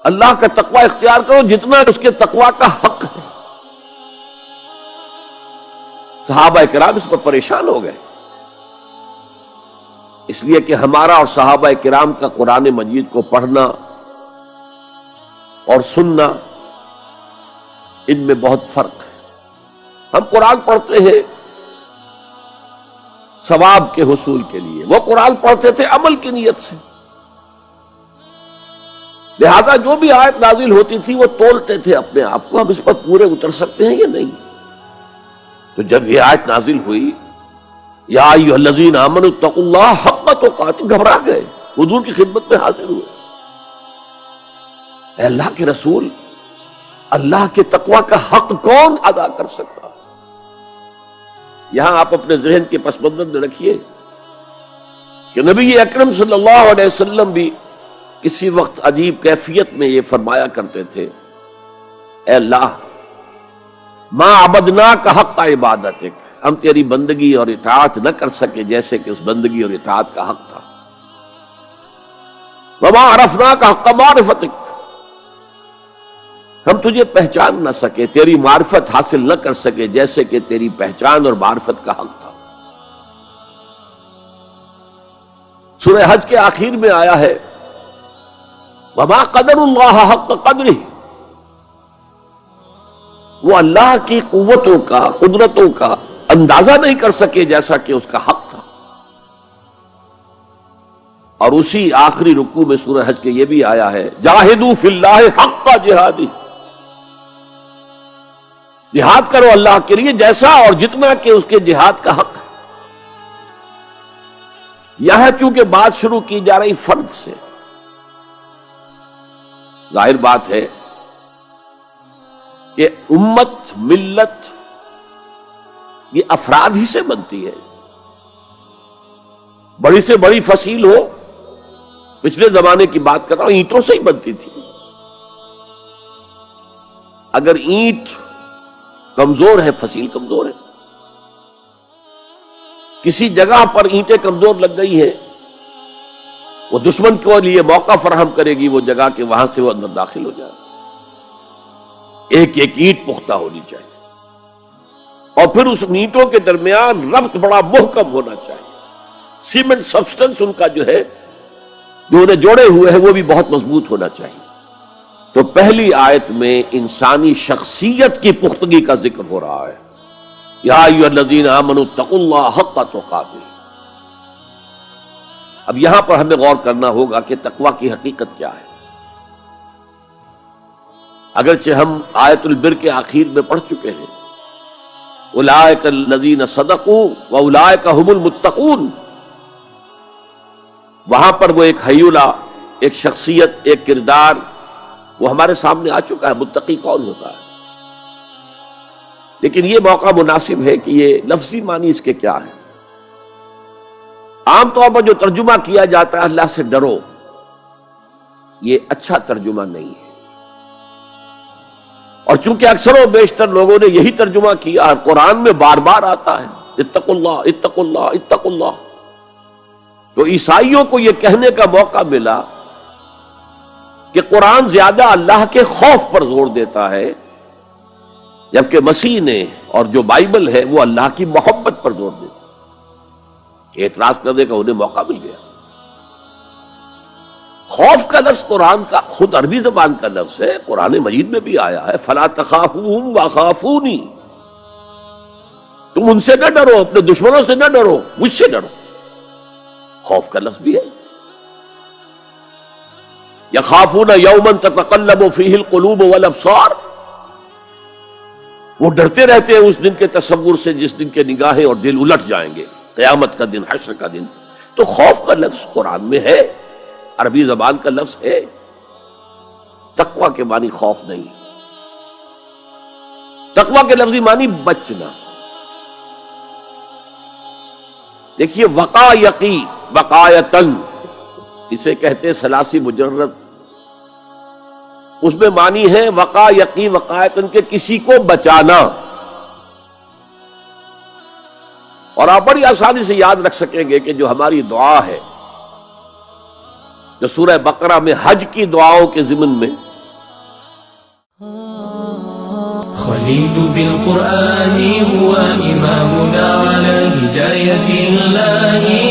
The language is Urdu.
اللہ کا تقوی اختیار کرو جتنا اس کے تقوی کا حق ہے۔ صحابہ کرام اس پر پریشان ہو گئے، اس لیے کہ ہمارا اور صحابہ کرام کا قرآن مجید کو پڑھنا اور سننا ان میں بہت فرق ہے۔ ہم قرآن پڑھتے ہیں ثواب کے حصول کے لیے، وہ قرآن پڑھتے تھے عمل کی نیت سے، لہذا جو بھی آیت نازل ہوتی تھی وہ تولتے تھے اپنے آپ کو، ہم اس پر پورے اتر سکتے ہیں یا نہیں۔ تو جب یہ آیت نازل ہوئی یا ایھا الذین آمنوا اتقوا اللہ حق تقاتہ، گھبرا گئے، حضور کی خدمت میں حاضر ہوئے، اے اللہ کے رسول، اللہ کے تقوی کا حق کون ادا کر سکتا؟ یہاں آپ اپنے ذہن کے پس منظر میں رکھیے کہ نبی اکرم صلی اللہ علیہ وسلم بھی کسی وقت عجیب کیفیت میں یہ فرمایا کرتے تھے، اے اللہ ما عبدناک حق عبادتک، ہم تیری بندگی اور اطاعت نہ کر سکے جیسے کہ اس بندگی اور اطاعت کا حق تھا، وما عرفناک حق معرفتک، ہم تجھے پہچان نہ سکے، تیری معرفت حاصل نہ کر سکے جیسے کہ تیری پہچان اور معرفت کا حق تھا۔ سورہ حج کے آخر میں آیا ہے وما قدر اللہ حق قدرہ، وہ اللہ کی قوتوں کا، قدرتوں کا اندازہ نہیں کر سکے جیسا کہ اس کا حق تھا۔ اور اسی آخری رکوع میں سورہ حج کے یہ بھی آیا ہے جاہدوا فی اللہ حق جہادہ، جہاد کرو اللہ کے لیے جیسا اور جتنا کہ اس کے جہاد کا حق ہے۔ یہاں چونکہ بات شروع کی جا رہی فرد سے، ظاہر بات ہے کہ امت، ملت یہ افراد ہی سے بنتی ہے، بڑی سے بڑی فصیل ہو، پچھلے زمانے کی بات کر رہا ہوں، اینٹوں سے ہی بنتی تھی۔ اگر اینٹ کمزور ہے، فصیل کمزور ہے، کسی جگہ پر اینٹیں کمزور لگ گئی ہیں، وہ دشمن کے لیے موقع فراہم کرے گی وہ جگہ کہ وہاں سے وہ اندر داخل ہو جائے۔ ایک ایک اینٹ پختہ ہونی چاہیے، اور پھر اس اینٹوں کے درمیان ربط بڑا محکم ہونا چاہیے، سیمنٹ سبسٹنس ان کا جو ہے، جو انہیں جوڑے ہوئے ہیں، وہ بھی بہت مضبوط ہونا چاہیے۔ تو پہلی آیت میں انسانی شخصیت کی پختگی کا ذکر ہو رہا ہے، یا ایھا الذین آمنوا اتقوا اللہ حق تقاتہ۔ اب یہاں پر ہمیں غور کرنا ہوگا کہ تقوی کی حقیقت کیا ہے۔ اگرچہ ہم آیت البر کے آخر میں پڑھ چکے ہیں اولئک الذین صدقوا واولئک هم المتقون، وہاں پر وہ ایک حیولہ، ایک شخصیت، ایک کردار وہ ہمارے سامنے آ چکا ہے، متقی کون ہوتا ہے۔ لیکن یہ موقع مناسب ہے کہ یہ لفظی معنی اس کے کیا ہے۔ عام طور پر جو ترجمہ کیا جاتا ہے اللہ سے ڈرو، یہ اچھا ترجمہ نہیں ہے، اور چونکہ اکثر و بیشتر لوگوں نے یہی ترجمہ کیا، قرآن میں بار بار آتا ہے اتقوا اللہ اتقوا اللہ اتقوا اللہ، تو عیسائیوں کو یہ کہنے کا موقع ملا کہ قرآن زیادہ اللہ کے خوف پر زور دیتا ہے، جبکہ مسیح نے اور جو بائبل ہے وہ اللہ کی محبت پر زور دیتا ہے۔ اعتراض کرنے کا انہیں موقع مل گیا۔ خوف کا لفظ قرآن کا خود عربی زبان کا لفظ ہے، قرآن مجید میں بھی آیا ہے فَلَا تَخَافُوهُمْ وَخَافُونِي، تم ان سے نہ ڈرو، اپنے دشمنوں سے نہ ڈرو، مجھ سے ڈرو۔ خوف کا لفظ بھی ہے۔ يَخَافُونَ يَوْمًا تَتَقَلَّبُ فِيهِ الْقُلُوبُ وَالْأَبْصَارُ، وہ ڈرتے رہتے ہیں اس دن کے تصور سے جس دن کے نگاہیں اور دل الٹ جائیں گے، قیامت کا دن، حشر کا دن۔ تو خوف کا لفظ قرآن میں ہے، عربی زبان کا لفظ ہے، تقوی کے معنی خوف نہیں، تقوی کے لفظی معنی بچنا۔ دیکھیے وقا یقی وقایتن، اسے کہتے ہیں ثلاثی مجرد، اس میں معنی ہے وقا یقی وقایتن کے کسی کو بچانا، اور آپ بڑی آسانی سے یاد رکھ سکیں گے کہ جو ہماری دعا ہے، جو سورہ بقرہ میں حج کی دعاؤں کے ضمن میں خليل بالقرآن هو إمامنا على هداية الله